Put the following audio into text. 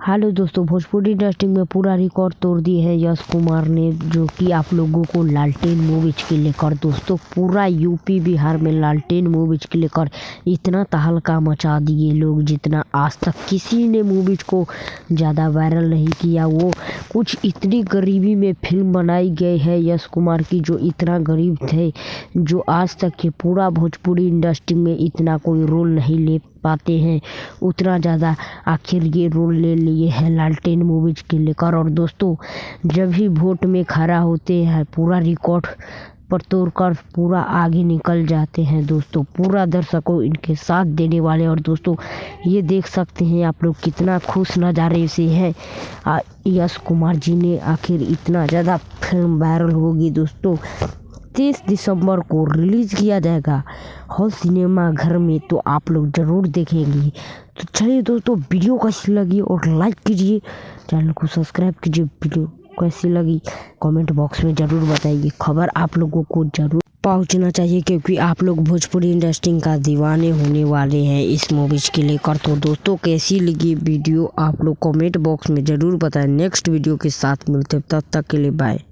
Hello दोस्तों, Bhojpuri industry में पूरा रिकॉर्ड तोड़ दिए है यश कुमार ने, जो कि आप लोगों को लालटेन मूवीज के लेकर दोस्तों पूरा यूपी बिहार में लालटेन मूवीज के लेकर इतना तहलका मचा दिए लोग, जितना आज तक किसी ने मूवीज को ज़्यादा वायरल नहीं किया। वो कुछ इतनी गरीबी में फिल्म बनाई गई है यश कुमार की, जो इतना गरीब थे, जो आज तक के पूरा भोजपुरी इंडस्ट्री में इतना कोई रोल नहीं ले पाते हैं, उतना ज़्यादा आखिर ये रोल ले लिए हैं लालटेन मूवीज के लेकर। और दोस्तों जब भी वोट में खड़ा होते हैं पूरा रिकॉर्ड पर तोड़कर पूरा आगे निकल जाते हैं दोस्तों, पूरा दर्शकों इनके साथ देने वाले। और दोस्तों ये देख सकते हैं आप लोग कितना खुश नज़ारे से है यश कुमार जी ने, आखिर इतना ज़्यादा फिल्म वायरल होगी दोस्तों। 30 दिसंबर को रिलीज़ किया जाएगा हॉल सिनेमा घर में, तो आप लोग ज़रूर देखेंगे। तो चलिए दोस्तों, वीडियो कैसी लगी और लाइक कीजिए, चैनल को सब्सक्राइब कीजिए। वीडियो कैसी लगी कमेंट बॉक्स में ज़रूर बताइए। खबर आप लोगों को ज़रूर पहुंचना चाहिए, क्योंकि आप लोग भोजपुरी इंडस्ट्री का दीवाने होने वाले हैं इस मूवीज के लेकर। तो दोस्तों कैसी लगी वीडियो आप लोग कमेंट बॉक्स में ज़रूर बताएं। नेक्स्ट वीडियो के साथ मिलते हैं, तब तक के लिए बाय।